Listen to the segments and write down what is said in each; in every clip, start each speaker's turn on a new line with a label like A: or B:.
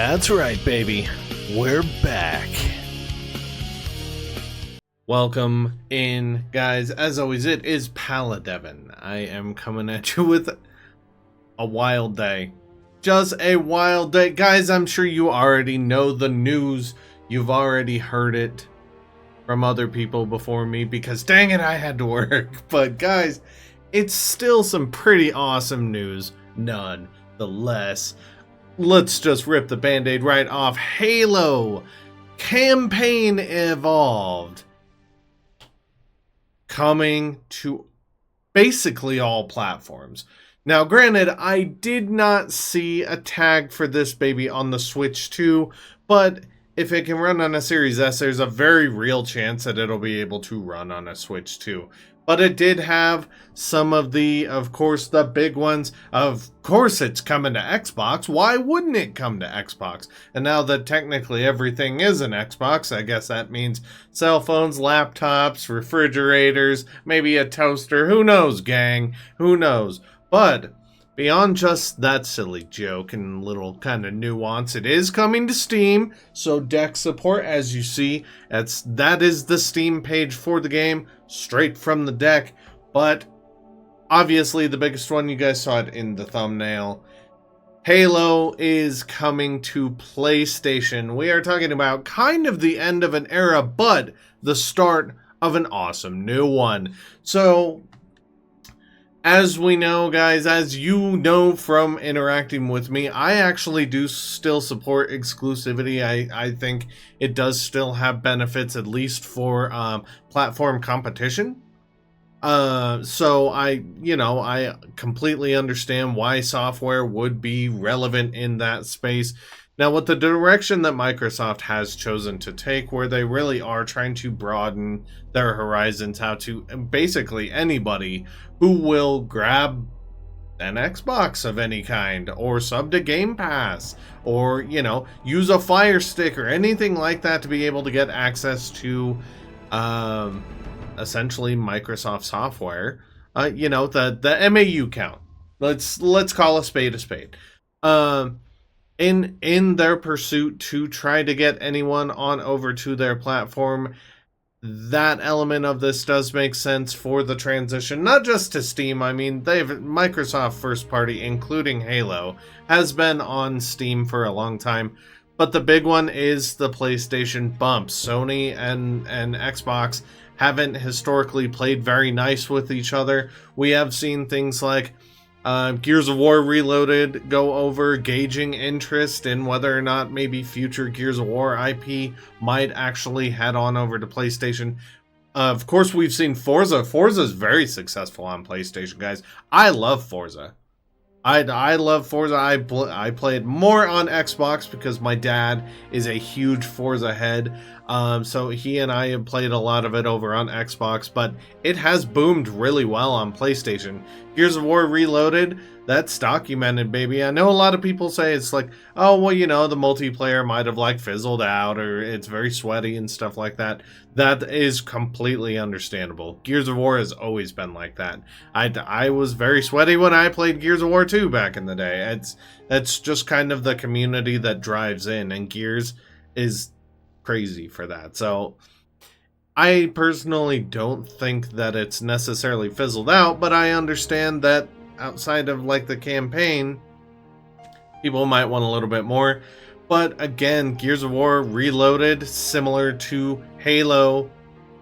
A: That's right, baby. We're back. Welcome in, guys. As always, it is Paladevin. I am coming at you with a wild day. Just a wild day. Guys, I'm sure you already know the news. You've already heard it from other people before me because, dang it, I had to work. But, guys, it's still some pretty awesome news, nonetheless. Let's just rip the band-aid right off. Halo Campaign Evolved. Coming to basically all platforms. Now, granted, I did not see a tag for this baby on the Switch 2, but if it can run on a Series S, there's a very real chance that it'll be able to run on a Switch 2. But it did have some of course, the big ones. Of course, it's coming to Xbox. Why wouldn't it come to Xbox? And now that technically everything is an Xbox, I guess that means cell phones, laptops, refrigerators, maybe a toaster. Who knows, gang? Who knows? But beyond just that silly joke and little kind of nuance, it is coming to Steam. So deck support, as you see, that is the Steam page for the game, straight from the deck. But obviously the biggest one, you guys saw it in the thumbnail. Halo is coming to PlayStation. We are talking about kind of the end of an era, but the start of an awesome new one. So, as we know, guys, as you know from interacting with me, I actually do still support exclusivity. I think it does still have benefits, at least for platform competition. So I completely understand why software would be relevant in that space. Now, with the direction that Microsoft has chosen to take, where they really are trying to broaden their horizons out to basically anybody who will grab an Xbox of any kind, or sub to Game Pass, or, use a Fire Stick or anything like that to be able to get access to, essentially Microsoft software. The MAU count. Let's call a spade a spade. In their pursuit to try to get anyone on over to their platform, that element of this does make sense for the transition, not just to Steam. I mean, Microsoft first party, including Halo, has been on Steam for a long time, but the big one is the PlayStation bump. Sony and Xbox haven't historically played very nice with each other. We have seen things like Gears of War Reloaded go over, gauging interest in whether or not maybe future Gears of War IP might actually head on over to PlayStation. Of course, we've seen Forza. Forza is very successful on PlayStation, guys. I love Forza. I love Forza. I play it more on Xbox because my dad is a huge Forza head. So he and I have played a lot of it over on Xbox, but it has boomed really well on PlayStation. Gears of War Reloaded, that's documented, baby. I know a lot of people say it's like, oh, well, the multiplayer might have fizzled out, or it's very sweaty and stuff like that. That is completely understandable. Gears of War has always been like that. I was very sweaty when I played Gears of War 2 back in the day. That's just kind of the community that drives in, and Gears is crazy for that. So I personally don't think that it's necessarily fizzled out, but I understand that outside of the campaign, people might want a little bit more. But again, Gears of War Reloaded, similar to Halo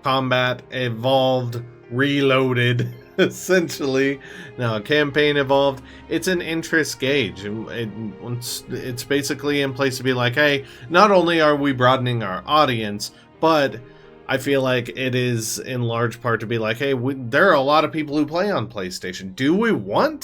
A: Combat Evolved Reloaded, essentially. Now, Campaign Evolved, it's an interest gauge. It's basically in place to be like, hey, not only are we broadening our audience, but I feel like it is in large part to be like, hey, there are a lot of people who play on PlayStation. Do we want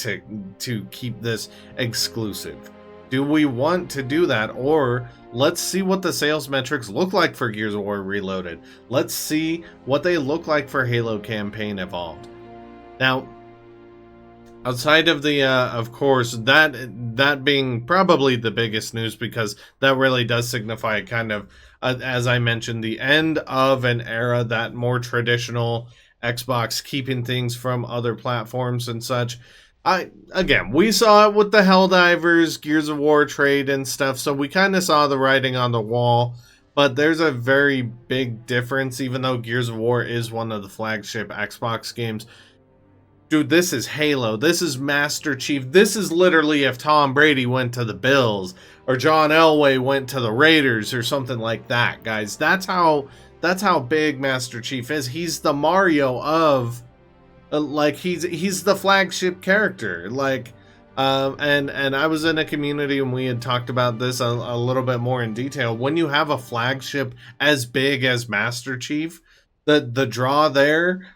A: to keep this exclusive? Do we want to do that? Or let's see what the sales metrics look like for Gears of War Reloaded. Let's see what they look like for Halo Campaign Evolved. Now, outside of the, of course, that being probably the biggest news, because that really does signify kind of, as I mentioned, the end of an era, that more traditional Xbox keeping things from other platforms and such. Again, we saw it with the Helldivers, Gears of War trade and stuff, so we kind of saw the writing on the wall. But there's a very big difference, even though Gears of War is one of the flagship Xbox games. Dude, this is Halo. This is Master Chief. This is literally if Tom Brady went to the Bills or John Elway went to the Raiders or something like that, guys. That's how big Master Chief is. He's the Mario of like he's the flagship character. Like and I was in a community and we had talked about this a little bit more in detail. When you have a flagship as big as Master Chief, the draw there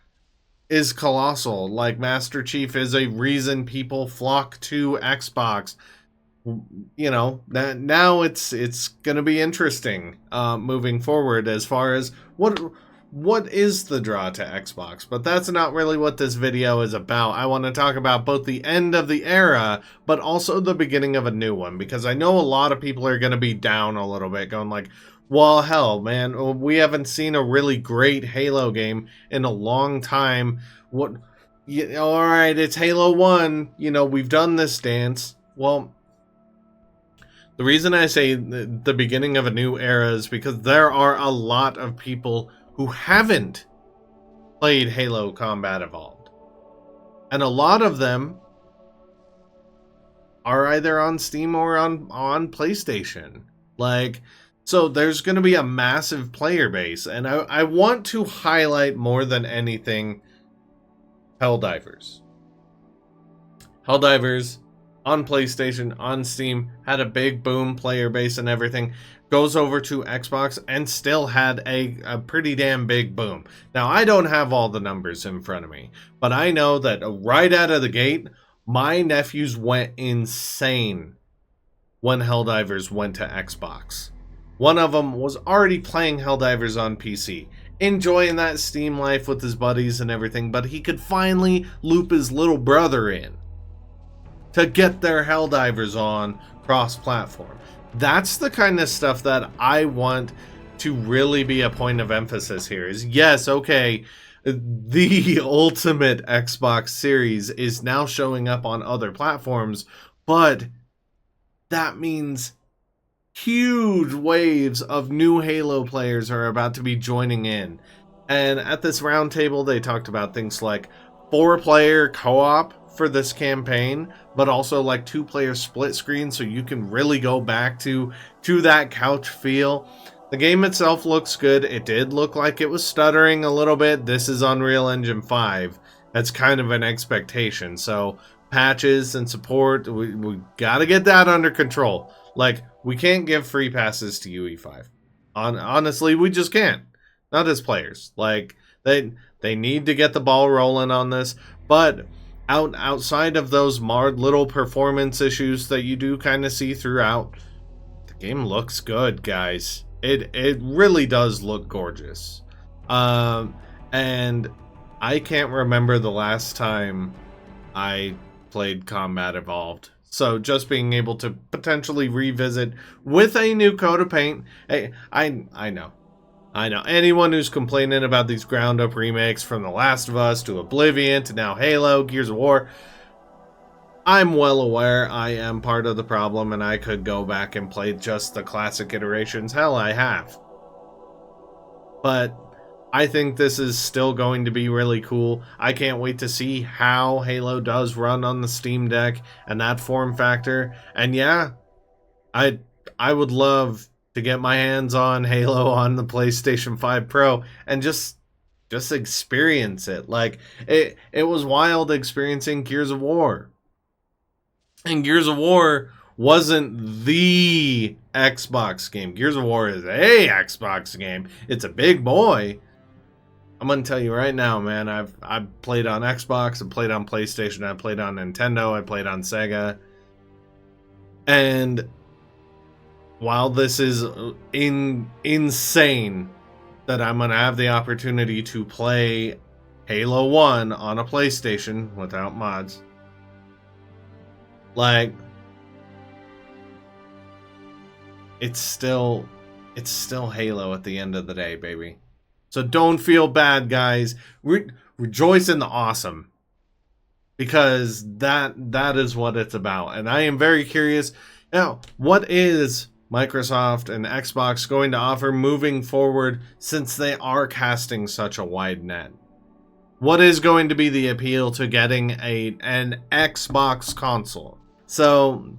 A: is colossal. Like Master Chief is a reason people flock to Xbox. You know, that now it's gonna be interesting moving forward as far as what is the draw to Xbox. But that's not really what this video is about. I want to talk about both the end of the era but also the beginning of a new one, because I know a lot of people are gonna be down a little bit, going like, well, hell, man, we haven't seen a really great Halo game in a long time. What? All right, it's Halo 1. You know, we've done this dance. Well, the reason I say the beginning of a new era is because there are a lot of people who haven't played Halo Combat Evolved. And a lot of them are either on Steam or on PlayStation. Like, so there's going to be a massive player base, and I want to highlight more than anything Helldivers. Helldivers on PlayStation, on Steam, had a big boom player base and everything. Goes over to Xbox and still had a pretty damn big boom. Now, I don't have all the numbers in front of me, but I know that right out of the gate, my nephews went insane when Helldivers went to Xbox. One of them was already playing Helldivers on PC, enjoying that Steam life with his buddies and everything, but he could finally loop his little brother in to get their Helldivers on cross-platform. That's the kind of stuff that I want to really be a point of emphasis here. Is yes, okay, the ultimate Xbox series is now showing up on other platforms, but that means huge waves of new Halo players are about to be joining in. And at this roundtable, they talked about things like 4-player co-op for this campaign, but also like 2-player split screen, so you can really go back to that couch feel. The game itself looks good. It did look like it was stuttering a little bit. This is Unreal Engine 5. That's kind of an expectation. So patches and support, we gotta get that under control. Like, we can't give free passes to UE5. Honestly, we just can't. Not as players. Like, they need to get the ball rolling on this. But outside of those marred little performance issues that you do kind of see throughout, the game looks good, guys. It really does look gorgeous. And I can't remember the last time I played Combat Evolved. So just being able to potentially revisit with a new coat of paint. Hey, I know. Anyone who's complaining about these ground up remakes from The Last of Us to Oblivion to now Halo, Gears of War, I'm well aware I am part of the problem, and I could go back and play just the classic iterations. Hell, I have. But I think this is still going to be really cool. I can't wait to see how Halo does run on the Steam Deck and that form factor. And yeah, I would love to get my hands on Halo on the PlayStation 5 Pro and just experience it. Like, it was wild experiencing Gears of War. And Gears of War wasn't the Xbox game. Gears of War is a Xbox game. It's a big boy. I'm gonna tell you right now, man, I've played on Xbox, I've played on PlayStation, I've played on Nintendo, I played on Sega. And while this is insane that I'm gonna have the opportunity to play Halo 1 on a PlayStation without mods, like, it's still Halo at the end of the day, baby. So don't feel bad, guys. Rejoice in the awesome. because that is what it's about. And I am very curious now, what is Microsoft and Xbox going to offer moving forward, since they are casting such a wide net? What is going to be the appeal to getting an Xbox console? So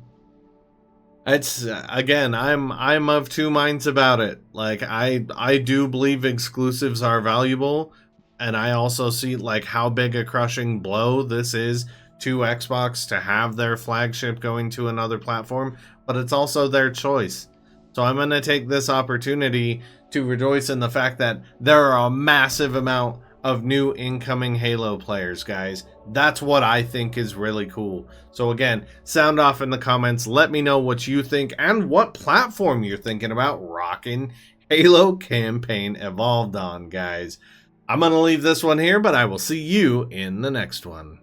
A: it's, again, I'm of two minds about it. Like, I do believe exclusives are valuable, and I also see like how big a crushing blow this is to Xbox to have their flagship going to another platform, but it's also their choice. So I'm going to take this opportunity to rejoice in the fact that there are a massive amount of new incoming Halo players, guys. That's what I think is really cool. So again, sound off in the comments. Let me know what you think and what platform you're thinking about rocking Halo Campaign Evolved on, guys. I'm going to leave this one here, but I will see you in the next one.